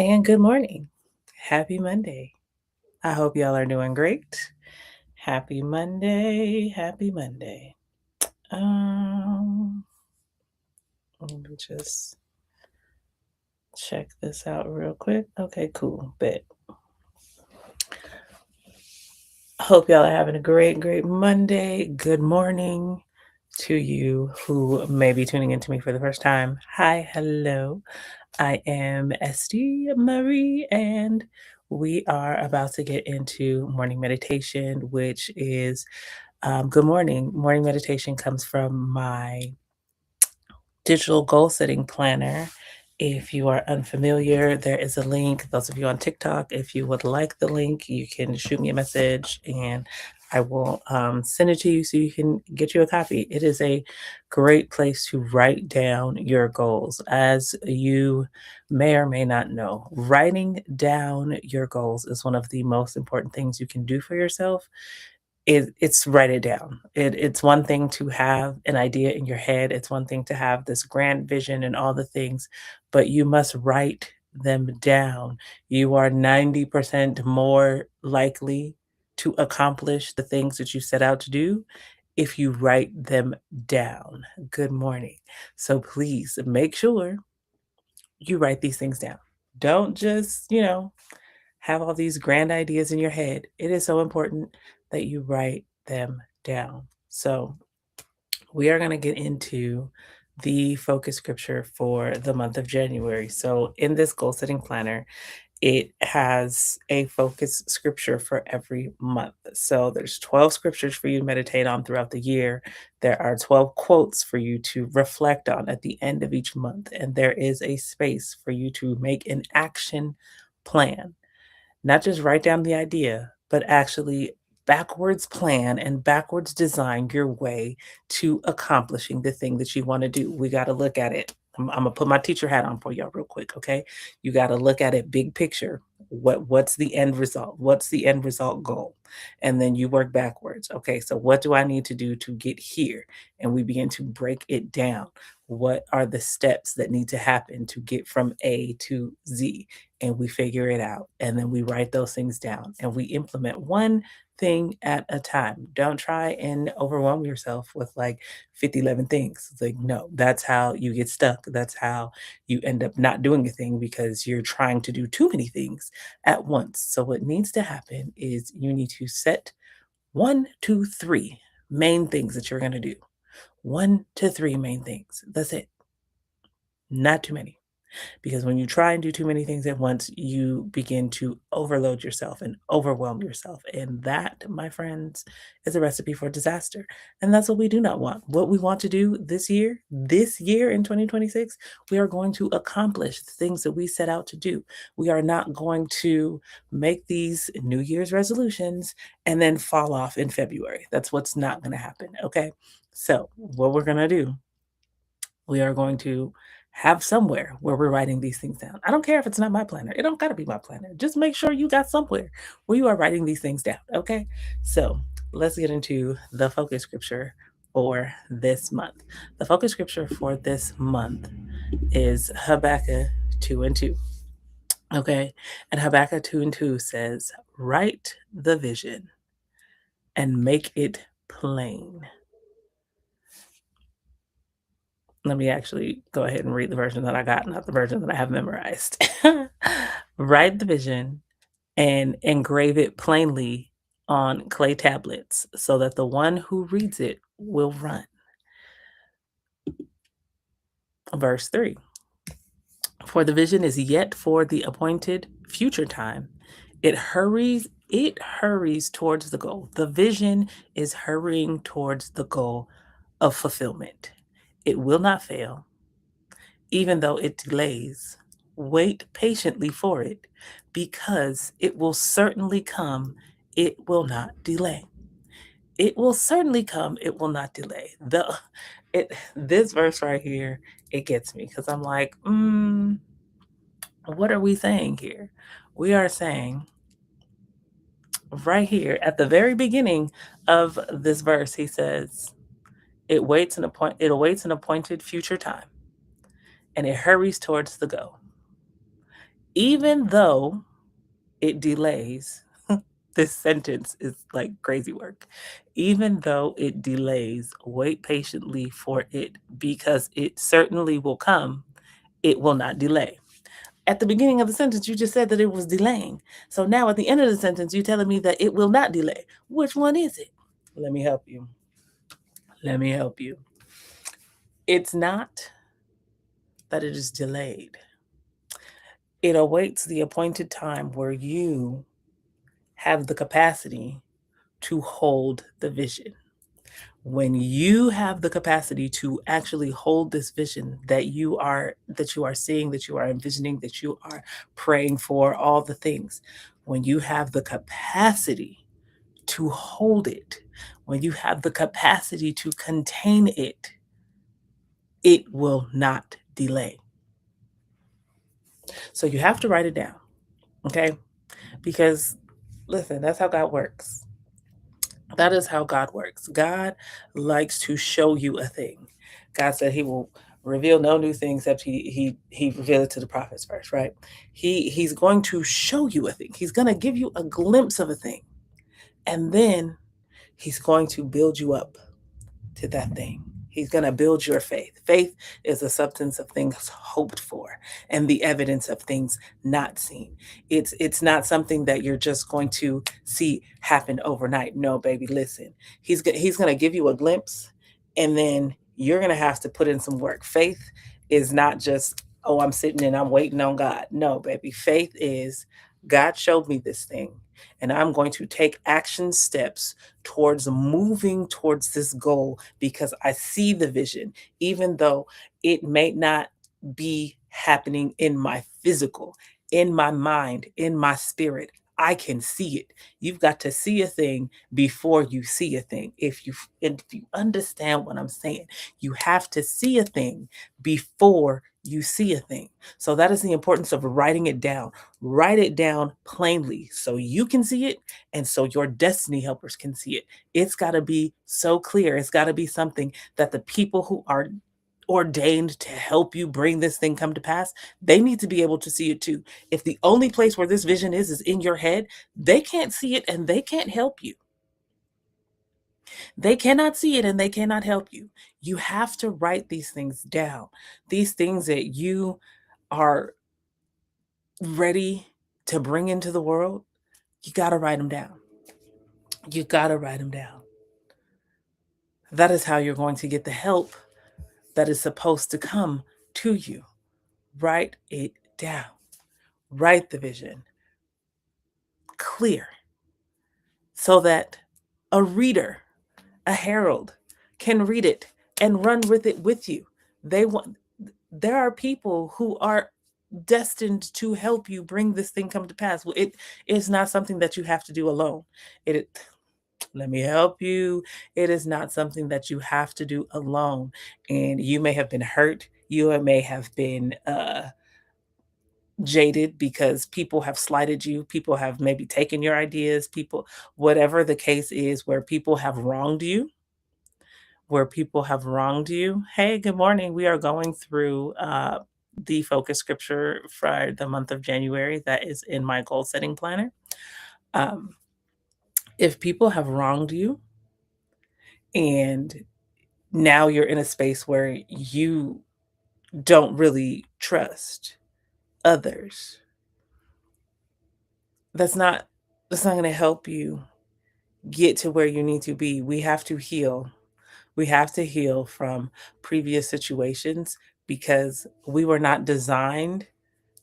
and good morning. Happy Monday. I hope y'all are doing great. Happy Monday. Happy Monday. Let me just check this out real quick. Okay, cool. Bet. Hope y'all are having a great Monday. Good morning to you who may be tuning into me for the first time. Hi, hello. I am Esty Marie, and we are about to get into morning meditation, which is good morning. Morning meditation comes from my digital goal setting planner. If you are unfamiliar, there is a link. Those of you on TikTok, if you would like the link, you can shoot me a message and I will send it to you so you can get you a copy. It is a great place to write down your goals. As you may or may not know, writing down your goals is one of the most important things you can do for yourself. It's write it down. It's one thing to have an idea in your head. It's one thing to have this grand vision and all the things, but you must write them down. You are 90% more likely to accomplish the things that you set out to do if you write them down. Good morning. So please make sure you write these things down. Don't just, have all these grand ideas in your head. It is so important that you write them down. So, we are going to get into the focus scripture for the month of January. So, in this goal setting planner, it has a focus scripture for every month. So there's 12 scriptures for you to meditate on throughout the year. There are 12 quotes for you to reflect on at the end of each month. And there is a space for you to make an action plan. Not just write down the idea, but actually backwards plan and backwards design your way to accomplishing the thing that you want to do. We got to look at it. I'm gonna put my teacher hat on for y'all real quick, okay? You got to look at it big picture. What's the end result? What's the end result goal? And then you work backwards. Okay, so what do I need to do to get here? And we begin to break it down. What are the steps that need to happen to get from A to Z? And we figure it out. And then we write those things down and we implement one thing at a time. Don't try and overwhelm yourself with like 50, 11 things. It's like, no, that's how you get stuck. That's how you end up not doing a thing because you're trying to do too many things at once. So, what needs to happen is you need to set 1, 2, 3 main things that you're going to do. 1 to 3 main things. That's it. Not too many. Because when you try and do too many things at once, you begin to overload yourself and overwhelm yourself. And that, my friends, is a recipe for disaster. And that's what we do not want. What we want to do this year in 2026, we are going to accomplish the things that we set out to do. We are not going to make these New Year's resolutions and then fall off in February. That's what's not going to happen. Okay. So, what we're going to do, we are going to have somewhere where we're writing these things down. I don't care if it's not my planner. It don't got to be my planner. Just make sure you got somewhere where you are writing these things down. Okay. So let's get into the focus scripture for this month. The focus scripture for this month is Habakkuk 2 and 2. Okay. And Habakkuk 2 and 2 says, write the vision and make it plain. Let me actually go ahead and read the version that I got, not the version that I have memorized. Write the vision and engrave it plainly on clay tablets so that the one who reads it will run. Verse 3. For the vision is yet for the appointed future time. It hurries towards the goal. The vision is hurrying towards the goal of fulfillment. It will not fail. Even though it delays, wait patiently for it because it will certainly come. It will not delay. It will certainly come. It will not delay. This verse right here, it gets me because I'm like, what are we saying here? We are saying right here at the very beginning of this verse, he says, it awaits an appointed future time and it hurries towards the goal. Even though it delays, this sentence is like crazy work. Even though it delays, wait patiently for it because it certainly will come. It will not delay. At the beginning of the sentence, you just said that it was delaying. So now at the end of the sentence, you're telling me that it will not delay. Which one is it? Let me help you. Let me help you. It's not that it is delayed, it awaits the appointed time where you have the capacity to hold the vision. When you have the capacity to actually hold this vision that you are seeing, that you are envisioning, that you are praying for, all the things, when you have the capacity to hold it, when you have the capacity to contain it, it will not delay. So you have to write it down, okay? Because listen, that's how God works. That is how God works. God likes to show you a thing. God said he will reveal no new thing except he revealed it to the prophets first, right? He's going to show you a thing. He's going to give you a glimpse of a thing. And then he's going to build you up to that thing. He's going to build your faith. Faith is the substance of things hoped for and the evidence of things not seen. It's not something that you're just going to see happen overnight. No, baby, listen. He's going to give you a glimpse and then you're going to have to put in some work. Faith is not just, oh, I'm sitting and I'm waiting on God. No, baby. Faith is God showed me this thing and I'm going to take action steps towards moving towards this goal because I see the vision, even though it may not be happening in my physical, in my mind, in my spirit. I can see it. You've got to see a thing before you see a thing. If you understand what I'm saying, you have to see a thing before you see a thing. So that is the importance of writing it down. Write it down plainly so you can see it and so your destiny helpers can see it. It's got to be so clear. It's got to be something that the people who are ordained to help you bring this thing come to pass, they need to be able to see it too. If the only place where this vision is in your head, they can't see it and they can't help you. They cannot see it and they cannot help you. You have to write these things down. These things that you are ready to bring into the world, you got to write them down. You got to write them down. That is how you're going to get the help that is supposed to come to you. Write it down. Write the vision clear so that a reader, a herald, can read it and run with it with you. There are people who are destined to help you bring this thing come to pass. It is not something that you have to do alone. It Let me help you. It is not something that you have to do alone. And you may have been hurt. You may have been jaded because people have slighted you. People have maybe taken your ideas. People, whatever the case is, where people have wronged you, where people have wronged you. Hey, good morning. We are going through the focus scripture for the month of January that is in my goal setting planner. Um, if people have wronged you and now you're in a space where you don't really trust others, that's not going to help you get to where you need to be. We have to heal. We have to heal from previous situations because we were not designed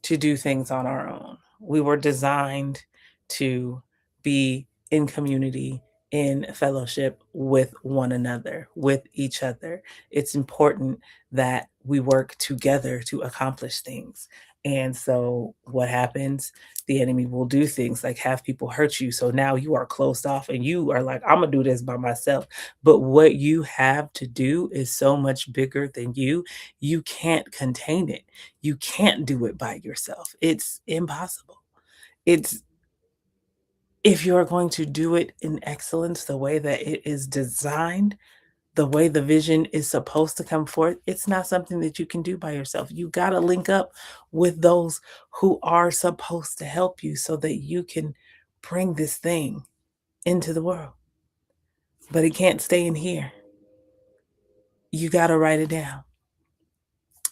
to do things on our own. We were designed to be in community, in fellowship with one another, with each other. It's important that we work together to accomplish things. And so, what happens? The enemy will do things like have people hurt you. So now you are closed off and you are like, I'm going to do this by myself. But what you have to do is so much bigger than you. You can't contain it. You can't do it by yourself. It's impossible. It's If you're going to do it in excellence the way that it is designed, the way the vision is supposed to come forth, it's not something that you can do by yourself. You got to link up with those who are supposed to help you so that you can bring this thing into the world. But it can't stay in here. You got to write it down.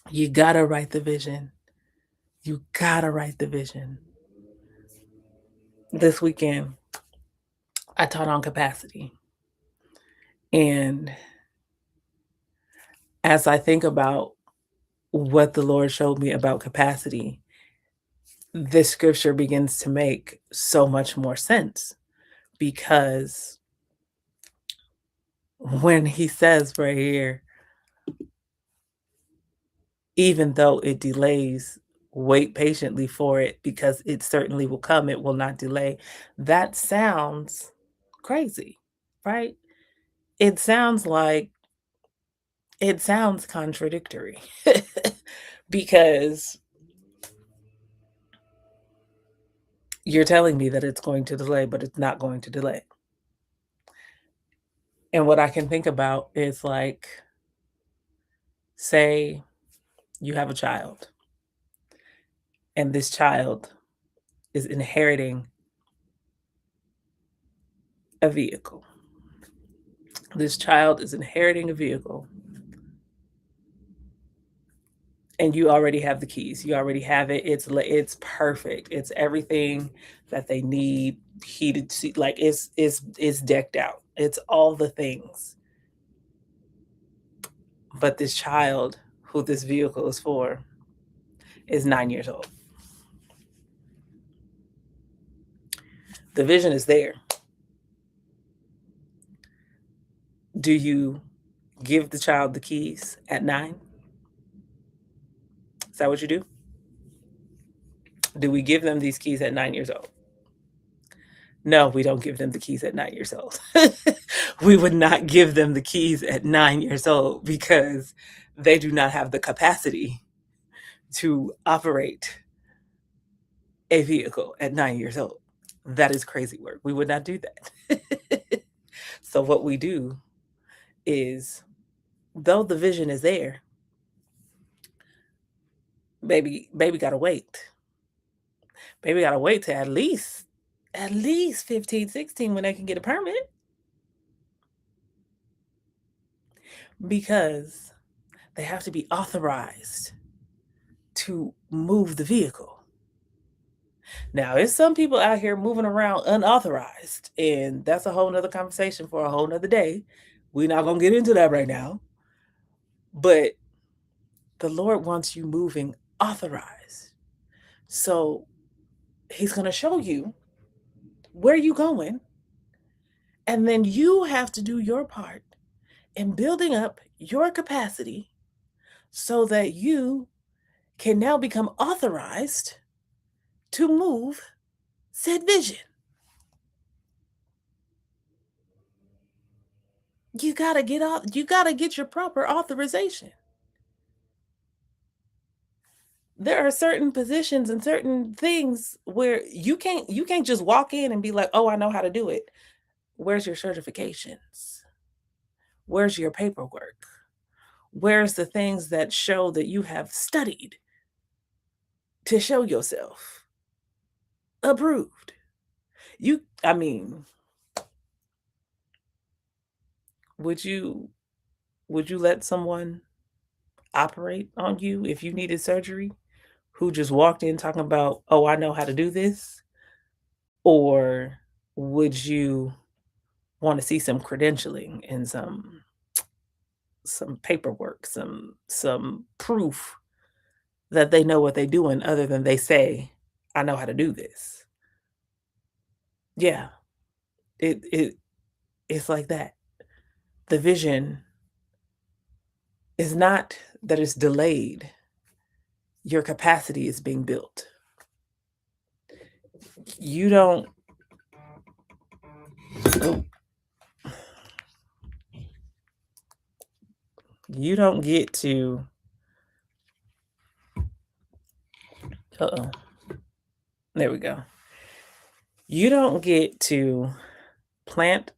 You got to write the vision. You got to write the vision. This weekend, I taught on capacity. And as I think about what the Lord showed me about capacity, this scripture begins to make so much more sense, because when he says right here, even though it delays, wait patiently for it because it certainly will come, it will not delay. That sounds crazy, right? It sounds contradictory because you're telling me that it's going to delay, but it's not going to delay. And what I can think about is, like, say you have a child, and this child is inheriting a vehicle. This child is inheriting a vehicle, and you already have the keys. You already have it. It's perfect. It's everything that they need. Heated seat, like it's decked out. It's all the things. But this child, who this vehicle is for, is 9 years old. The vision is there. Do you give the child the keys at 9? Is that what you do? Do we give them these keys at 9 years old? No, we don't give them the keys at 9 years old. We would not give them the keys at 9 years old because they do not have the capacity to operate a vehicle at 9 years old. That is crazy work. We would not do that. So what we do is, though the vision is there, baby gotta wait. Baby gotta wait to at least 15, 16 when they can get a permit. Because they have to be authorized to move the vehicle. Now, there's some people out here moving around unauthorized, and that's a whole nother conversation for a whole nother day. We're not gonna get into that right now. But the Lord wants you moving authorized. So he's gonna show you where you going, and then you have to do your part in building up your capacity so that you can now become authorized to move said vision. You gotta get your proper authorization. There are certain positions and certain things where you can't just walk in and be like, "Oh, I know how to do it." Where's your certifications? Where's your paperwork? Where's the things that show that you have studied to show yourself approved? I mean, would you let someone operate on you if you needed surgery who just walked in talking about, "Oh, I know how to do this"? Or would you want to see some credentialing and some paperwork, some proof that they know what they're doing other than they say, "I know how to do this"? Yeah, it's like that. The vision is not that it's delayed. Your capacity is being built. You don't oh, you don't get to uh-oh. There we go. You don't get to plant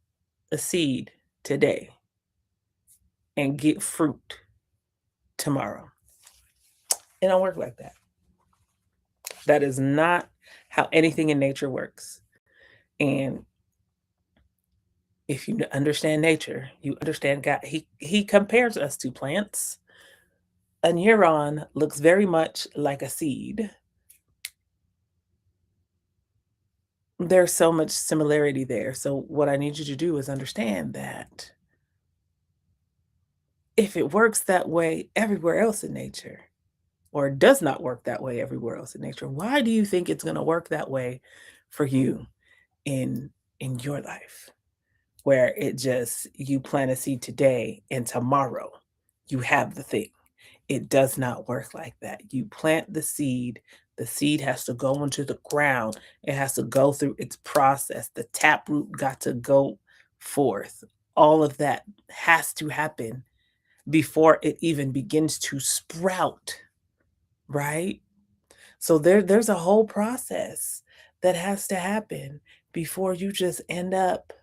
a seed today and get fruit tomorrow. It don't work like that. That is not how anything in nature works. And if you understand nature, you understand God. He compares us to plants. A neuron looks very much like a seed. There's so much similarity there. So what I need you to do is understand that if it works that way everywhere else in nature, or does not work that way everywhere else in nature, why do you think it's going to work that way for you in your life? Where it just you plant a seed today and tomorrow you have the thing. It does not work like that. You plant the seed has to go into the ground, it has to go through its process. The taproot got to go forth. All of that has to happen before it even begins to sprout, right? So there's a whole process that has to happen before you just end up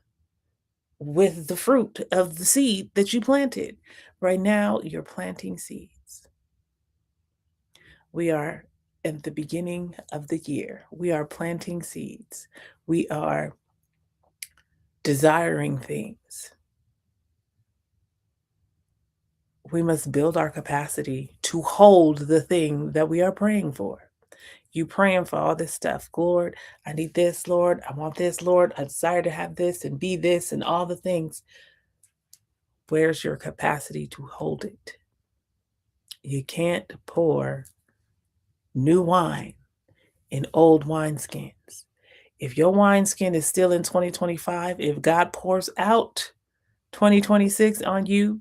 with the fruit of the seed that you planted. Right now, you're planting seeds. We are at the beginning of the year. We are planting seeds. We are desiring things. We must build our capacity to hold the thing that we are praying for. You praying for all this stuff. Lord, I need this, Lord. I want this, Lord. I desire to have this and be this and all the things. Where's your capacity to hold it? You can't pour new wine in old wineskins. If your wineskin is still in 2025, if God pours out 2026 on you,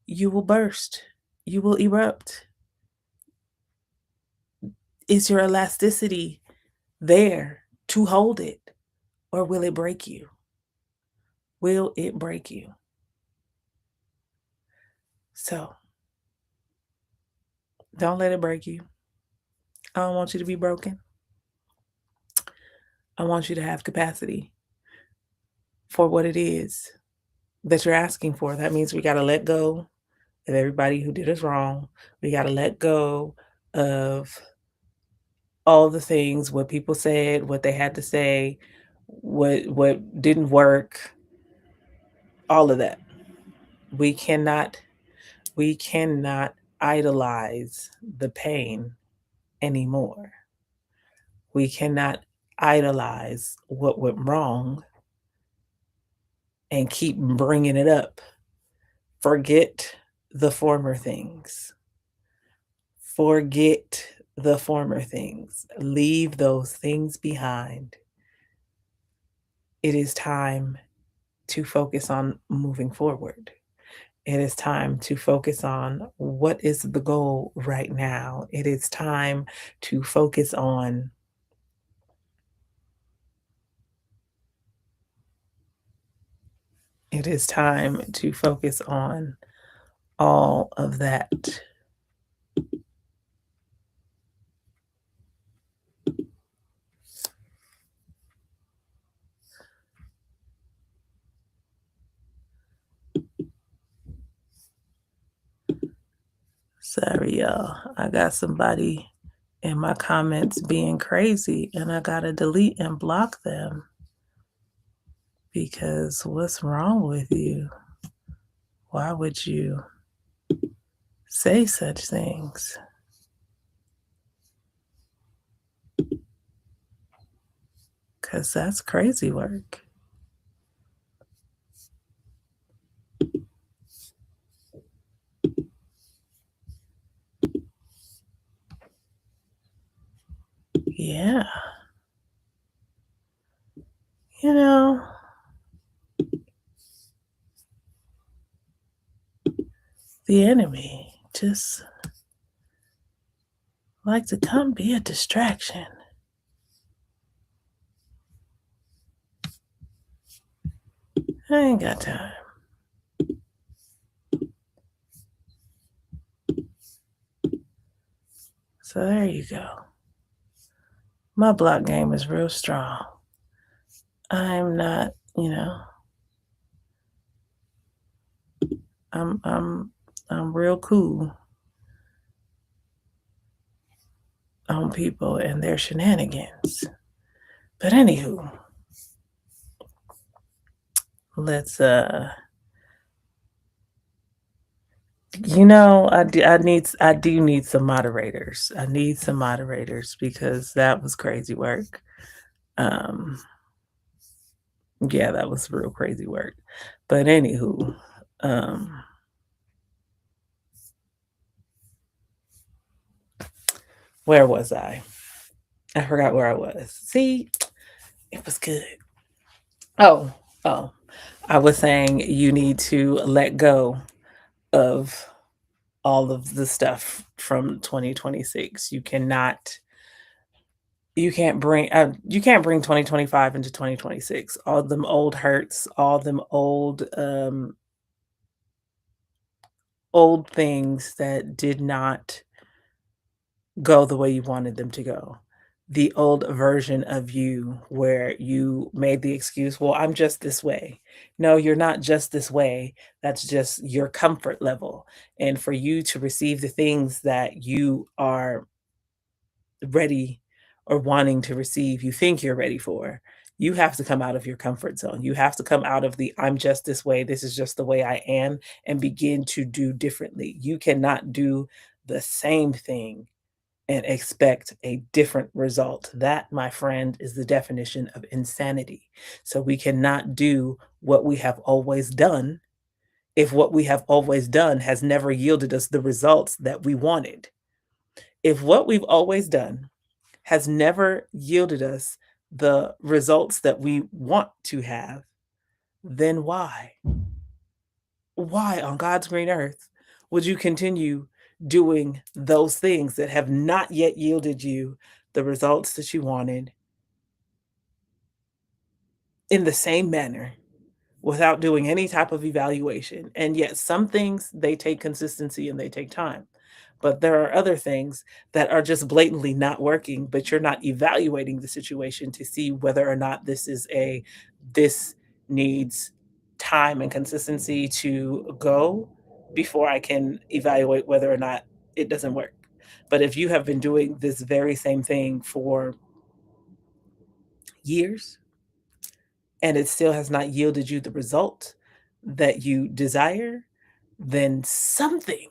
you will burst. You will erupt. Is your elasticity there to hold it? Or will it break you? Will it break you? So don't let it break you. I don't want you to be broken. I want you to have capacity for what it is that you're asking for. That means we got to let go of everybody who did us wrong. We got to let go of all the things, what people said, what they had to say, what didn't work, all of that. We cannot we cannot idolize the pain anymore. We cannot idolize what went wrong and keep bringing it up. Forget the former things. Forget the former things. Leave those things behind. It is time to focus on moving forward. It is time to focus on what is the goal right now. It is time to focus on it is time to focus on all of that. Sorry, y'all. I got somebody in my comments being crazy, and I gotta delete and block them because what's wrong with you? Why would you say such things? Because that's crazy work. Yeah. You know, the enemy just like to come be a distraction. I ain't got time. So there you go. My block game is real strong. I'm not, I'm I'm I'm real cool on people and their shenanigans. But anywho, let's I do need some moderators. I need some moderators because that was crazy work. Um yeah, that was real crazy work. But anywho, um where was I? I forgot where I was. See, it was good. Oh, oh. I was saying you need to let go of all of the stuff from 2026. You can't bring 2025 into 2026. All them old hurts, all them old things that did not go the way you wanted them to go. The old version of you where you made the excuse, "Well, I'm just this way." No, you're not just this way. That's just your comfort level. And for you to receive the things that you are ready or wanting to receive, you think you're ready for, you have to come out of your comfort zone. You have to come out of the I'm just this way, this is just the way I am, and begin to do differently. You cannot do the same thing and expect a different result. That, my friend, is the definition of insanity. So we cannot do what we have always done if what we have always done has never yielded us the results that we wanted. If what we've always done has never yielded us the results that we want to have, then why? Why on God's green earth would you continue doing those things that have not yet yielded you the results that you wanted in the same manner without doing any type of evaluation? And yet, some things they take consistency and they take time. But there are other things that are just blatantly not working, but you're not evaluating the situation to see whether or not this needs time and consistency to go before I can evaluate whether or not it doesn't work. But if you have been doing this very same thing for years and it still has not yielded you the result that you desire, then something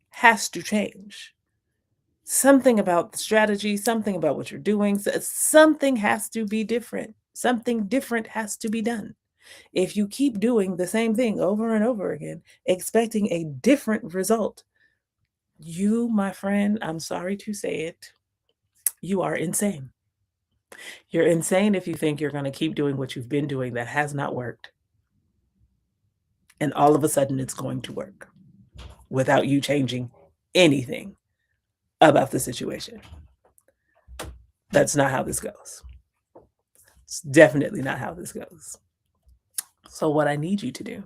has to change. Something about the strategy, something about what you're doing, something has to be different. Something different has to be done. If you keep doing the same thing over and over again, expecting a different result, you, my friend, I'm sorry to say it, you are insane. You're insane if you think you're going to keep doing what you've been doing that has not worked, and all of a sudden it's going to work without you changing anything about the situation. That's not how this goes. It's definitely not how this goes. So, what I need you to do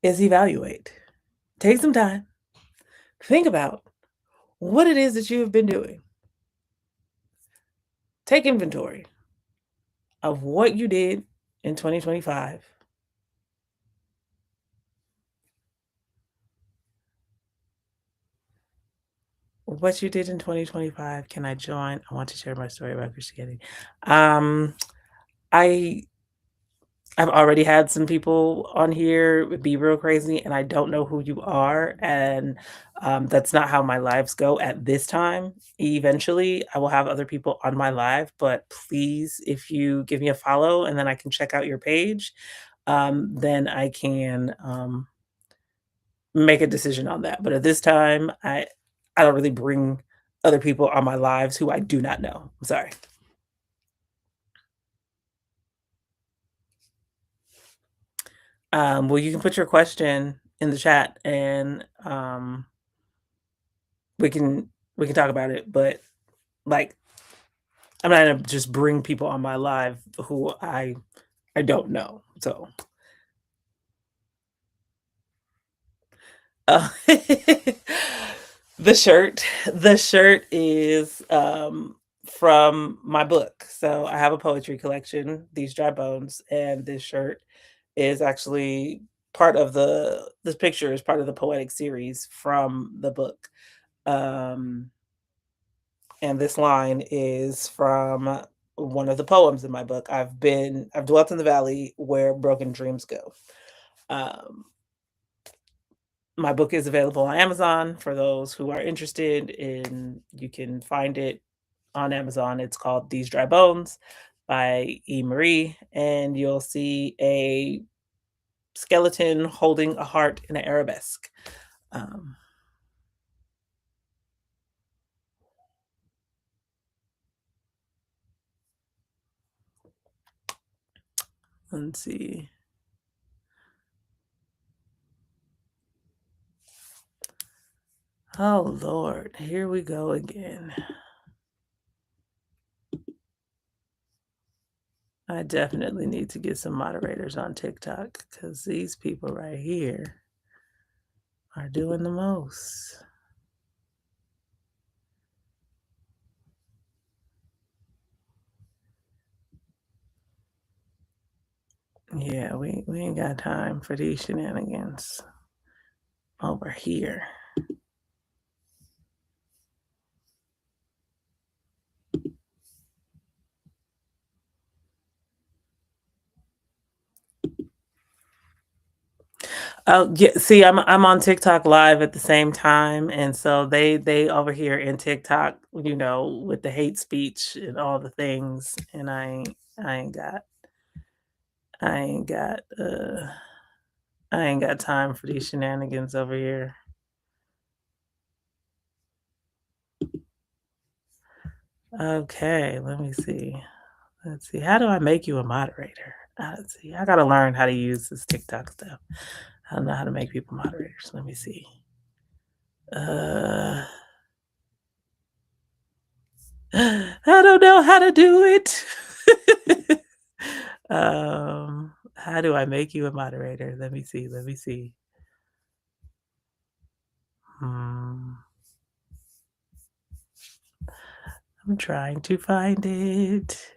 is evaluate. Take some time. Think about what it is that you have been doing. Take inventory of what you did in 2025. What you did in 2025. Can I join? I want to share my story about Christianity. Um, I I've already had some people on here be real crazy, and I don't know who you are, and, that's not how my lives go at this time. Eventually, I will have other people on my live, but please, if you give me a follow and then I can check out your page, then I can, make a decision on that. But at this time, I don't really bring other people on my lives who I do not know. I'm sorry. Well, you can put your question in the chat and, we can we can talk about it, but, like, I'm not gonna just bring people on my live who I don't know, so, uh, the shirt is, from my book. So, I have a poetry collection, These Dry Bones, and this shirt is actually part of the this picture is part of the poetic series from the book. Um, and this line is from one of the poems in my book. I've dwelt in the valley where broken dreams go. Um, my book is available on Amazon for those who are interested in you can find it on Amazon. It's called These Dry Bones by E. Marie, and you'll see a skeleton holding a heart in an arabesque. Um, let's see. Oh Lord, here we go again. I definitely need to get some moderators on TikTok because these people right here are doing the most. Yeah, we ain't got time for these shenanigans over here. Oh, yeah, see, I'm on TikTok live at the same time, and so they over here in TikTok, with the hate speech and all the things, and I ain't got I ain't got I ain't got time for these shenanigans over here. Okay, let me see. Let's see. How do I make you a moderator? Let's see. I gotta learn how to use this TikTok stuff. I don't know how to make people moderators. Let me see. Uh I don't know how to do it. How do I make you a moderator? Let me see. Let me see. Hmm. I'm trying to find it.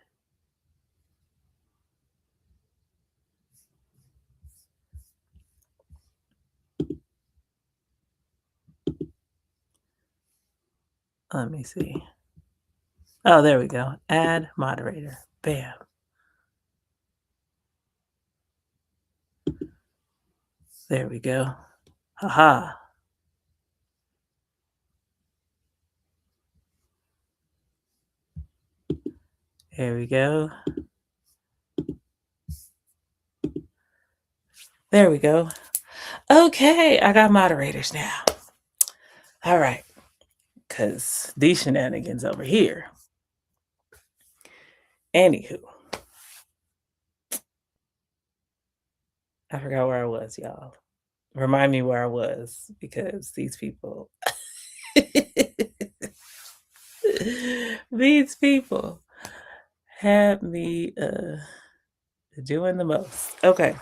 Let me see. Oh, there we go. Add moderator. Bam. There we go. Haha. There we go. There we go. Okay, I got moderators now. All right, because these shenanigans over here. Anywho, I forgot where I was, y'all. Remind me where I was because these people, these people had me doing the most. Okay.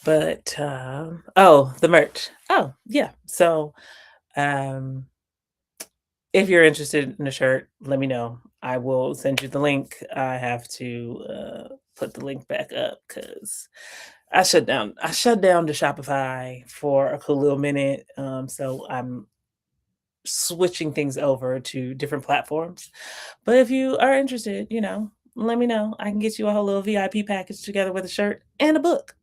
But oh, the merch. Oh, yeah. So um if you're interested in a shirt, let me know. I will send you the link. I have to put the link back up because I shut down the Shopify for a cool little minute. So I'm switching things over to different platforms. But if you are interested, let me know. I can get you a whole little VIP package together with a shirt and a book.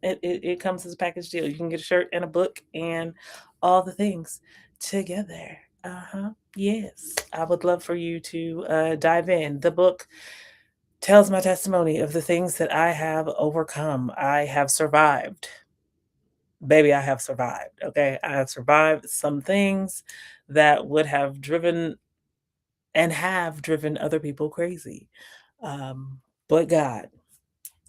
It comes as a package deal. You can get a shirt and a book and all the things together. Uh-huh. Yes. I would love for you to dive in. The book tells my testimony of the things that I have overcome. I have survived. Baby, I have survived. Okay. I have survived some things that would have driven and have driven other people crazy. But God,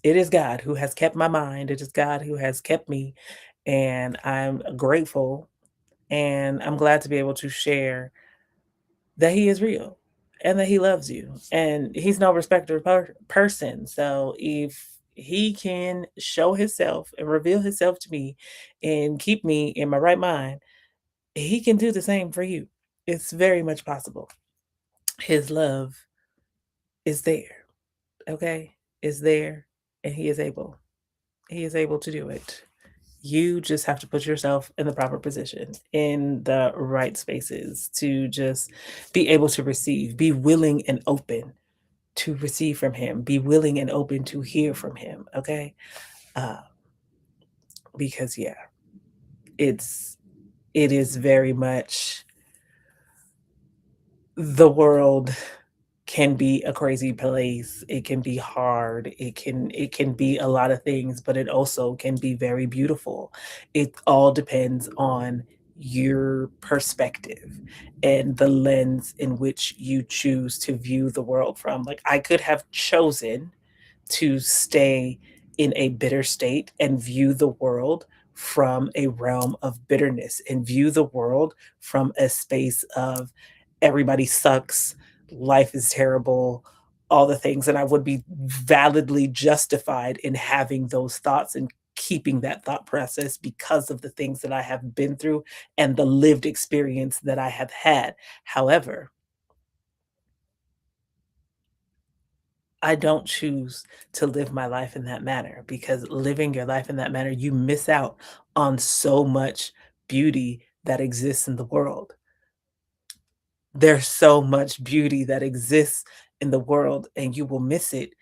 it is God who has kept my mind. It is God who has kept me. And I'm grateful and I'm glad to be able to share that He is real and that He loves you. And He's no respecter of person. So if He can show Himself and reveal Himself to me and keep me in my right mind, He can do the same for you. It's very much possible. His love is there. Okay? Is there and He is able. He is able to do it. You just have to put yourself in the proper position, in the right spaces to just be able to receive, be willing and open to receive from him, be willing and open to hear from him, okay? Uh, because yeah, it's it is very much the world can be a crazy place. It can be hard. It can be a lot of things, but it also can be very beautiful. It all depends on your perspective and the lens in which you choose to view the world from. Like I could have chosen to stay in a bitter state and view the world from a realm of bitterness and view the world from a space of everybody sucks, life is terrible, all the things. And I would be validly justified in having those thoughts and keeping that thought process because of the things that I have been through and the lived experience that I have had. However, I don't choose to live my life in that manner because living your life in that manner, you miss out on so much beauty that exists in the world. There's so much beauty that exists in the world, and you will miss it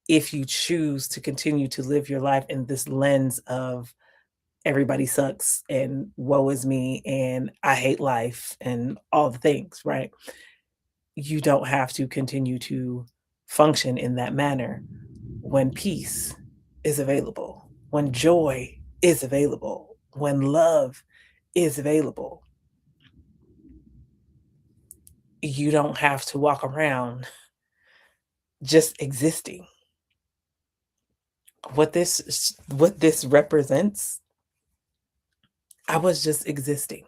if you choose to continue to live your life in this lens of everybody sucks and woe is me and I hate life and all the things, right? You don't have to continue to function in that manner when peace is available, when joy is available, when love is available. You don't have to walk around just existing. What this represents, I was just existing.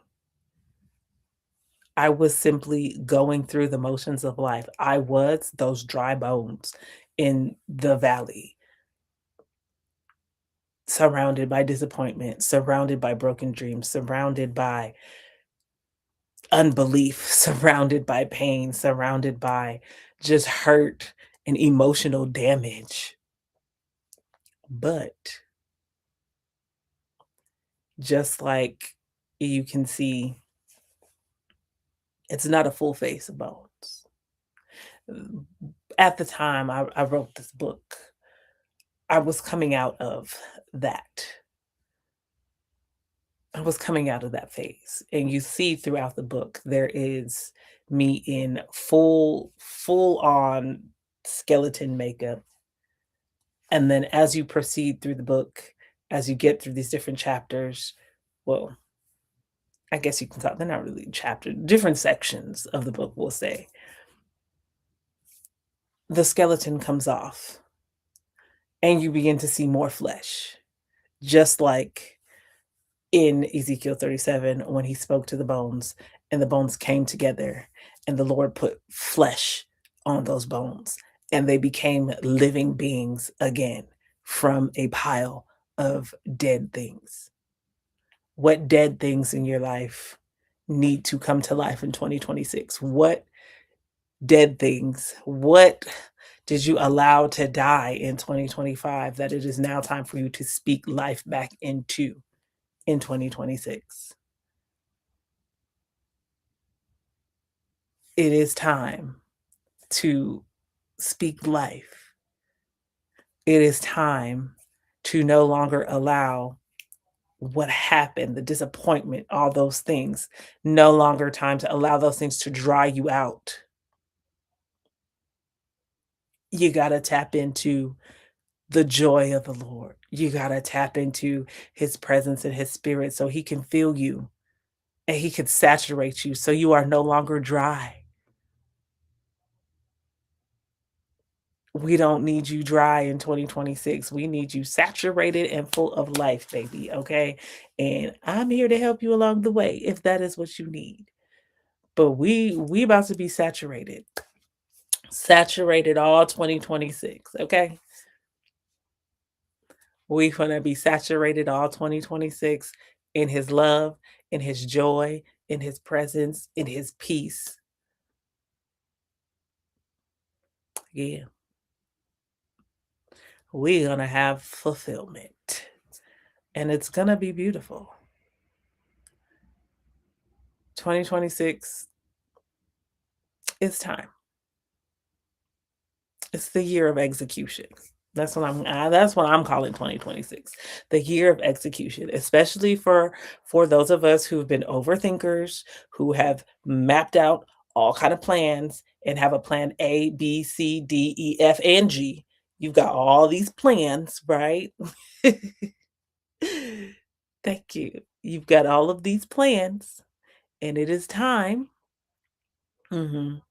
I was simply going through the motions of life. I was those dry bones in the valley, surrounded by disappointment, surrounded by broken dreams, surrounded by unbelief, surrounded by pain, surrounded by just hurt and emotional damage. But just like you can see, it's not a full face of bones. At the time I wrote this book, I was coming out of that. I was coming out of that phase. And you see throughout the book, there is me in full on skeleton makeup. And then as you proceed through the book, as you get through these different chapters, well, I guess you can call they're not really chapter, different sections of the book, we'll say, the skeleton comes off and you begin to see more flesh. Just like in Ezekiel 37, when he spoke to the bones and the bones came together and the Lord put flesh on those bones and they became living beings again from a pile of dead things. What dead things in your life need to come to life in 2026? What dead things? What did you allow to die in 2025 that it is now time for you to speak life back into in 2026? It is time to speak life. It is time to no longer allow what happened, the disappointment, all those things, no longer time to allow those things to dry you out. You got to tap into the joy of the Lord. You got to tap into his presence and his spirit so he can fill you and he can saturate you so you are no longer dry. We don't need you dry in 2026. We need you saturated and full of life, baby. Okay. And I'm here to help you along the way if that is what you need. But we about to be saturated. Saturated all 2026. Okay. We're gonna be saturated all 2026 in his love, in his joy, in his presence, in his peace. Yeah. We're gonna have fulfillment. and it's going to be beautiful. 2026 is time. It's the year of execution. That's what I'm calling 2026. The year of execution, especially for those of us who've been overthinkers, who have mapped out all kind of plans and have a plan A, B, C, D, E, F, and G. You've got all these plans, right? Thank you. You've got all of these plans, and it is time. Mhm.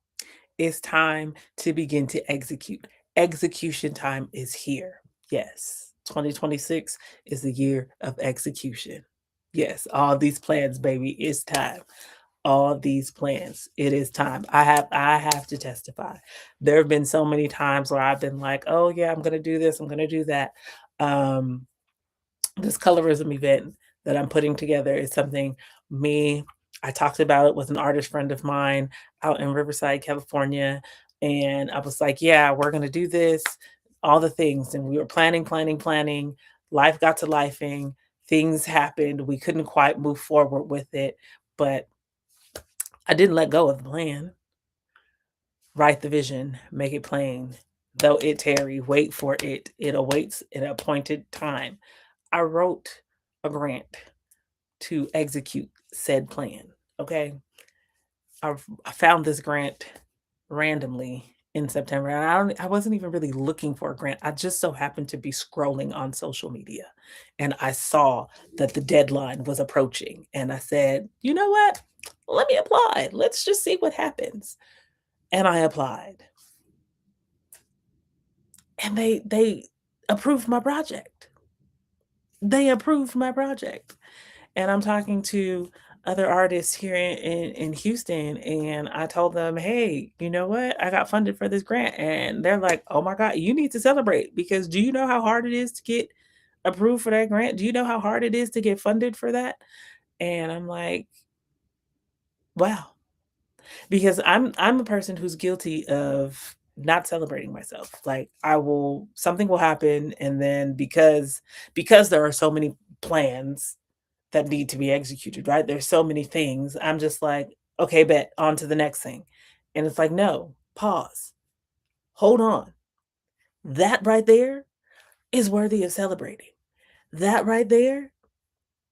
It's time to begin to execute. Execution time is here. Yes, 2026 is the year of execution. Yes, all these plans, baby, it's time. All these plans, it is time. I have to testify. There have been so many times where I've been like, "Oh yeah, I'm gonna do this, I'm gonna do that." Um, this colorism event that I'm putting together is something me I talked about it with an artist friend of mine out in Riverside, California, and I was like, "Yeah, we're gonna do this, all the things." And we were planning, planning, planning. Life got to lifing. Things happened. We couldn't quite move forward with it, but I didn't let go of the plan. Write the vision, make it plain. Though it tarry, wait for it. It awaits an appointed time. I wrote a grant to execute said plan. Okay. I found this grant randomly in September. And I wasn't even really looking for a grant. I just so happened to be scrolling on social media and I saw that the deadline was approaching. And I said, you know what? Let me apply. Let's just see what happens. And I applied. And they approved my project. They approved my project. And I'm talking to other artists here in Houston, and I told them, "Hey, you know what? I got funded for this grant." And they're like, "Oh my God, you need to celebrate because do you know how hard it is to get approved for that grant? Do you know how hard it is to get funded for that?" And I'm like, "Wow." Because I'm a person who's guilty of not celebrating myself. Like I will something will happen and then because there are so many plans that need to be executed, right? There's so many things. I'm just like, okay, bet on to the next thing. And it's like, no, pause, hold on. That right there is worthy of celebrating. That right there,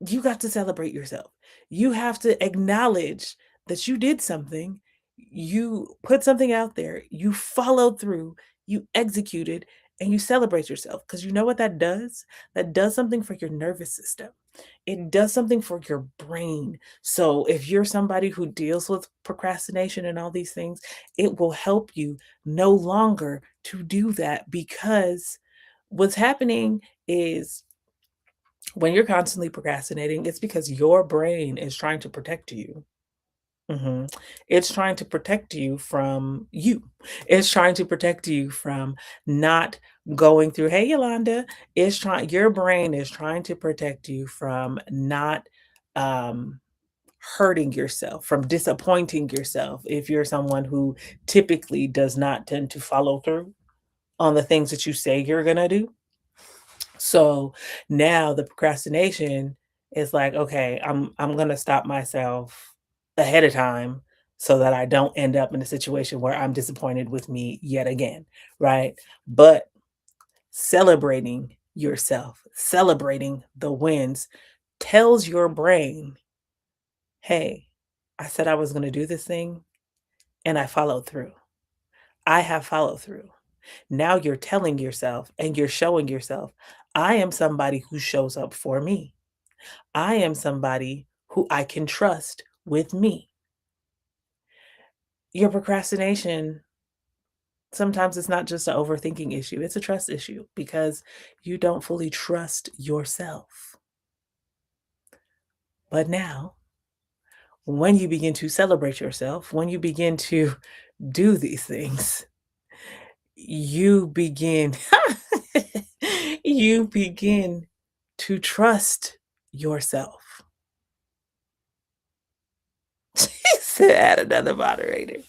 you got to celebrate yourself. You have to acknowledge that you did something. You put something out there, you followed through, you executed, and you celebrate yourself. Because you know what that does? That does something for your nervous system. It does something for your brain. So if you're somebody who deals with procrastination and all these things, it will help you no longer to do that because what's happening is when you're constantly procrastinating, it's because your brain is trying to protect you. Mhm. It's trying to protect you from you. It's trying to protect you from not going through, "Hey, Yolanda." Your brain is trying to protect you from not, um, hurting yourself, from disappointing yourself if you're someone who typically does not tend to follow through on the things that you say you're gonna do. So now the procrastination is like, okay, I'm gonna stop myself ahead of time so that I don't end up in a situation where I'm disappointed with me yet again, right? But celebrating yourself, celebrating the wins tells your brain, hey, I said I was gonna do this thing and I followed through. I have followed through. Now you're telling yourself and you're showing yourself, I am somebody who shows up for me. I am somebody who I can trust with me. Your procrastination, sometimes it's not just an overthinking issue, it's a trust issue because you don't fully trust yourself. But now, when you begin to celebrate yourself, when you begin to do these things, you begin you begin to trust yourself. She said, add another moderator.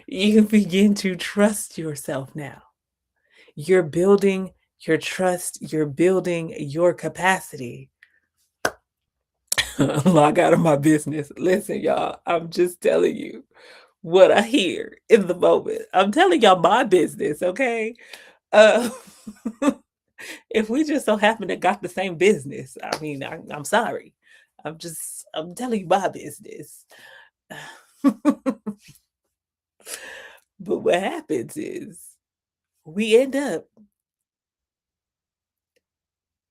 You begin to trust yourself now. You're building your trust, you're building your capacity log out of my business. Listen, y'all, I'm just telling you what I hear in the moment. I'm telling y'all my business, okay? Uh, if we just so happen to got the same business, I mean, I'm sorry. I'm telling you my business. But what happens is we end up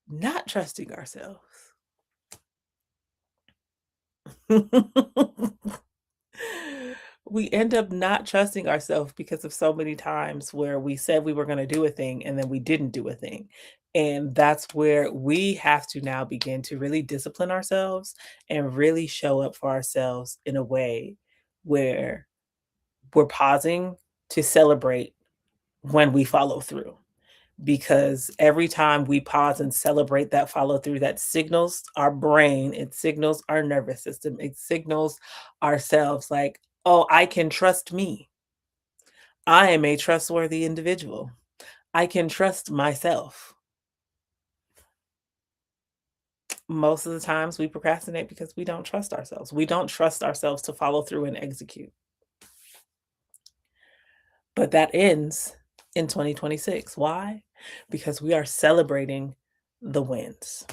not trusting ourselves. We end up not trusting ourselves because of so many times where we said we were going to do a thing and then we didn't do a thing. And that's where we have to now begin to really discipline ourselves and really show up for ourselves in a way where we're pausing to celebrate when we follow through. Because every time we pause and celebrate that follow through, that signals our brain, it signals our nervous system, it signals ourselves like, oh, I can trust me. I am a trustworthy individual. I can trust myself. Most of the times we procrastinate because we don't trust ourselves. We don't trust ourselves to follow through and execute. But that ends in 2026. Why? Because we are celebrating the wins.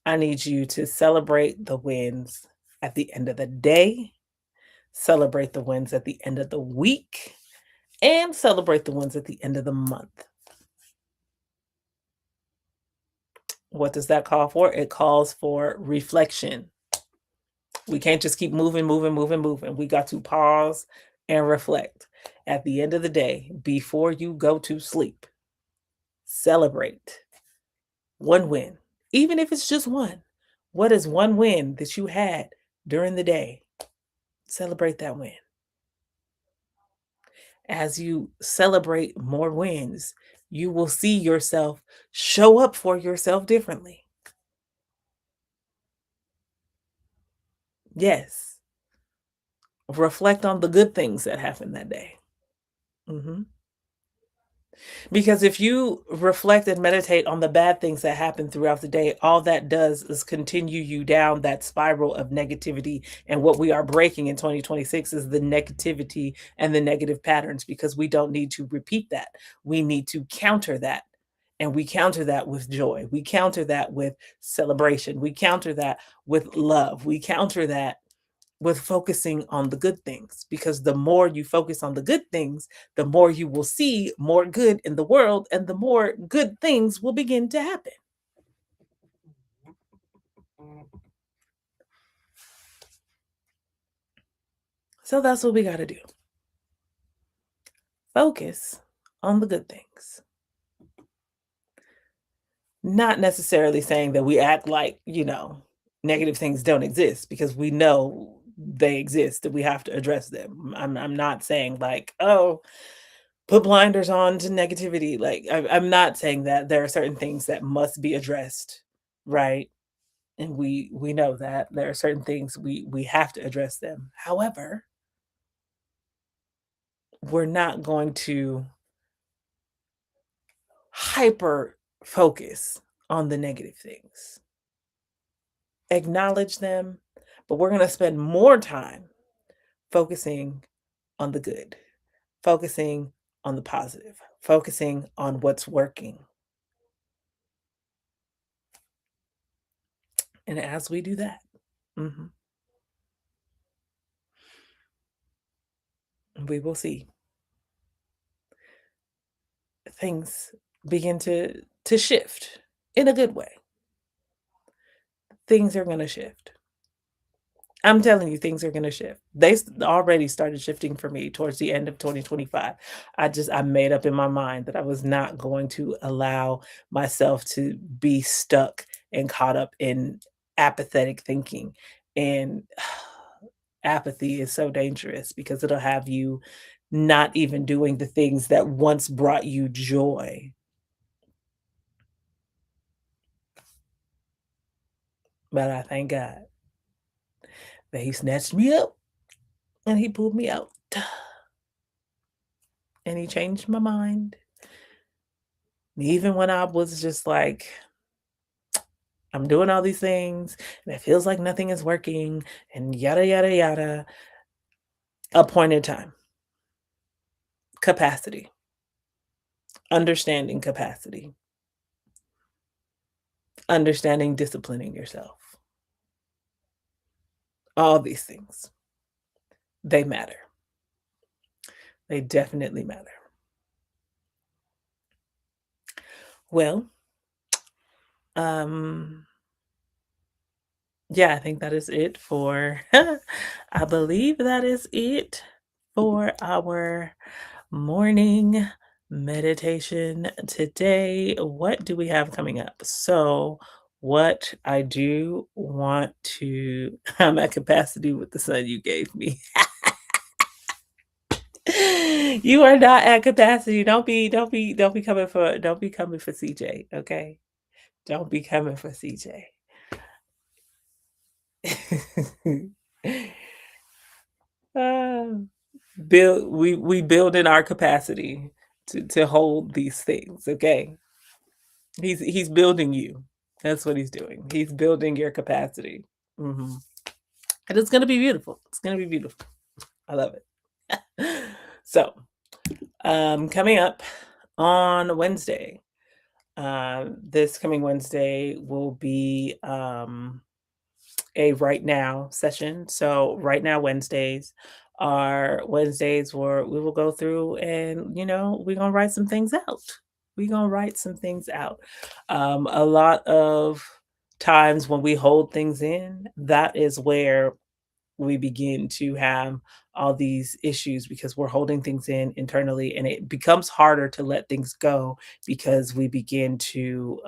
I need you to celebrate the wins at the end of the day, celebrate the wins at the end of the week, and celebrate the wins at the end of the month. What does that call for? It calls for reflection. We can't just keep moving, moving, moving, moving. We got to pause and reflect. At the end of the day, before you go to sleep, celebrate one win, even if it's just one. What is one win that you had during the day? Celebrate that win. As you celebrate more wins, you will see yourself show up for yourself differently. Yes, reflect on the good things that happened that day. Mhm. Because if you reflect and meditate on the bad things that happen throughout the day, all that does is continue you down that spiral of negativity. And what we are breaking in 2026 is the negativity and the negative patterns because we don't need to repeat that. We need to counter that. And we counter that with joy. We counter that with celebration. We counter that with love. We counter that with focusing on the good things because the more you focus on the good things, the more you will see more good in the world and the more good things will begin to happen. So that's what we got to do. Focus on the good things. Not necessarily saying that we act like, negative things don't exist because we know they exist and we have to address them. I'm not saying like, oh, put blinders on to negativity. Like, I'm not saying that there are certain things that must be addressed, right? And we know that there are certain things we have to address them. However, we're not going to hyper focus on the negative things. Acknowledge them, but we're going to spend more time focusing on the good, focusing on the positive, focusing on what's working. And as we do that, mhm, we will see things begin to shift in a good way. Things are going to shift. I'm telling you, things are going to shift. Already started shifting for me towards the end of 2025. I made up in my mind that I was not going to allow myself to be stuck and caught up in apathetic thinking. And apathy is so dangerous because it'll have you not even doing the things that once brought you joy. But I thank God that He snatched me up and He pulled me out and He changed my mind. Even when I was just like, I'm doing all these things and it feels like nothing is working and yada, yada, yada. Appointed time, capacity, understanding capacity, understanding disciplining yourself. All these things, they matter. They definitely matter. Well, um, yeah, I think that is it for, I believe that is it for our morning meditation today. What do we have coming up? So, what I do want to, I'm at capacity with the son you gave me. You are not at capacity. Don't be coming for CJ, okay? Don't be coming for CJ. Uh, we build in our capacity to hold these things, okay? He's building you. That's what he's doing. He's building your capacity. Mhm. And it's gonna be beautiful. It's gonna be beautiful. I love it. So, coming up on Wednesday, this coming Wednesday will be a right now session. So right now Wednesdays are Wednesdays where we will go through and we're gonna write some things out. We're gonna write some things out. A lot of times when we hold things in, that is where we begin to have all these issues because we're holding things in internally and it becomes harder to let things go because we begin to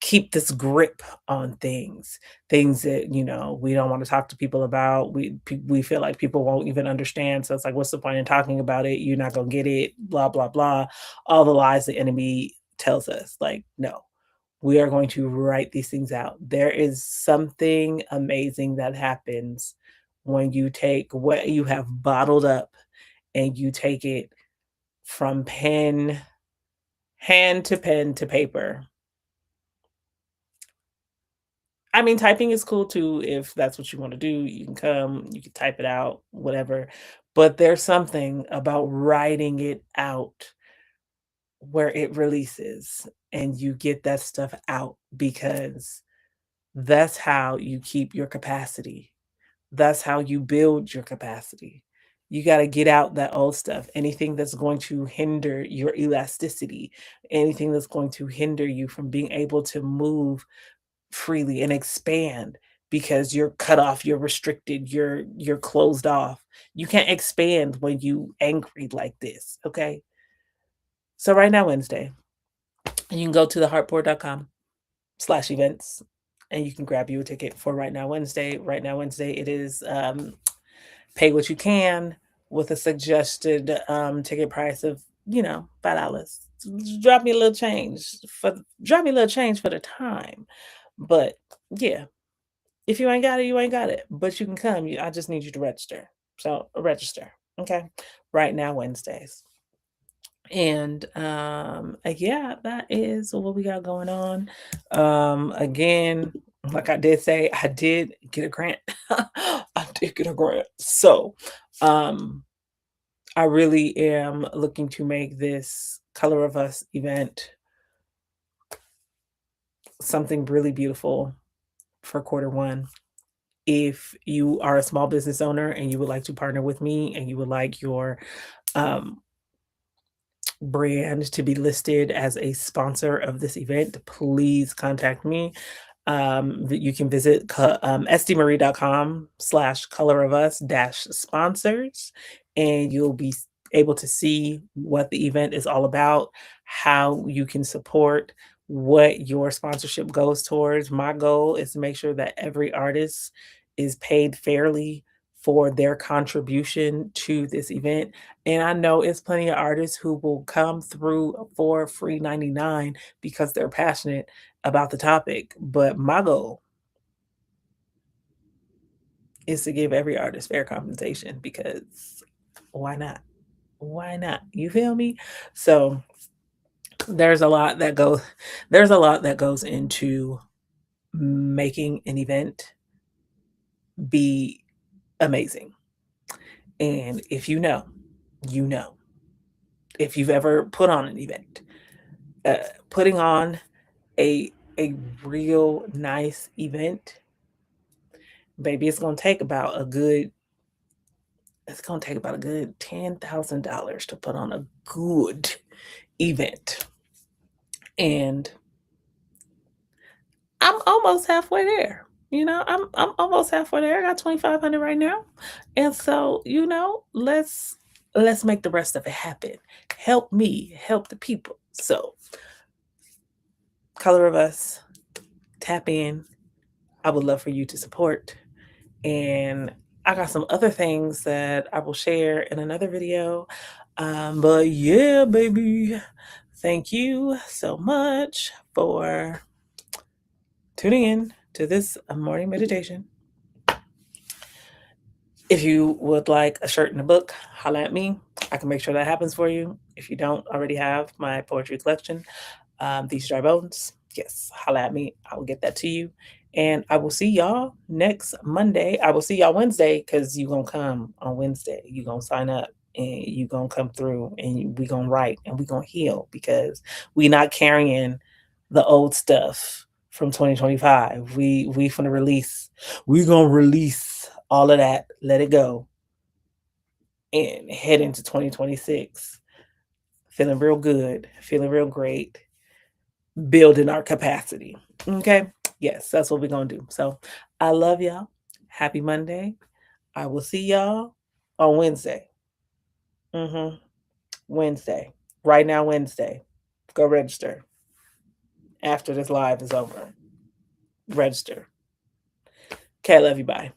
keep this grip on things that we don't want to talk to people about. We feel like people won't even understand, so it's like, what's the point in talking about it? You're not going to get it, blah blah blah. All the lies the enemy tells us, like, no, we are going to write these things out. There is something amazing that happens when you take what you have bottled up and you take it from pen to paper. I mean, typing is cool too if that's what you wanna do. You can come, you can type it out, whatever. But there's something about writing it out where it releases and you get that stuff out because that's how you keep your capacity. That's how you build your capacity. You gotta get out that old stuff. Anything that's going to hinder your elasticity, anything that's going to hinder you from being able to move freely and expand because you're cut off, you're restricted, you're closed off. You can't expand when you angry like this, okay? So right now, Wednesday, you can go to theheartboard.com/events and you can grab you a ticket for Right Now Wednesday. Right Now Wednesday, it is pay what you can with a suggested ticket price of, $5. Drop me a little change for the time. But yeah, if you ain't got it, you ain't got it, but you can come. I just need you to register. So register, okay? Right now, Wednesdays. And yeah, that is what we got going on. Again, like I did say, I did get a grant. I did get a grant. So I really am looking to make this Color of Us event something really beautiful for quarter 1. If you are a small business owner and you would like to partner with me and you would like your um, brand to be listed as a sponsor of this event, please contact me. You can visit stmarie.com/color of us dash sponsors, and you'll be able to see what the event is all about, how you can support, what your sponsorship goes towards. My goal is to make sure that every artist is paid fairly for their contribution to this event. And I know it's plenty of artists who will come through for free 99 because they're passionate about the topic. But my goal is to give every artist fair compensation because why not? Why not? You feel me? So there's a lot that goes into making an event be amazing. And if you know, you know. If you've ever put on an event, putting on a real nice event, baby, it's gonna take about a good $10,000 to put on a good event. And I'm almost halfway there. I'm almost halfway there. I got 2,500 right now. And so, let's make the rest of it happen. Help me, help the people. So, Color of Us, tap in. I would love for you to support. And I got some other things that I will share in another video. But yeah, baby, thank you so much for tuning in to this morning meditation. If you would like a shirt and a book, holla at me. I can make sure that happens for you. If you don't already have my poetry collection, These Dry Bones, yes, holla at me. I will get that to you. And I will see y'all next Monday. I will see y'all Wednesday because you're going to come on Wednesday. You're going to sign up and you're going to come through and we're going to write and we're going to heal because we're not carrying the old stuff from 2025. We finna release. We're going to release all of that. Let it go and head into 2026 feeling real good, feeling real great, building our capacity. Okay? Yes, that's what we're going to do. So I love y'all. Happy Monday. I will see y'all on Wednesday. Wednesday. Right now, Wednesday. Go register. After this live is over. Register. Okay, I love you. Bye.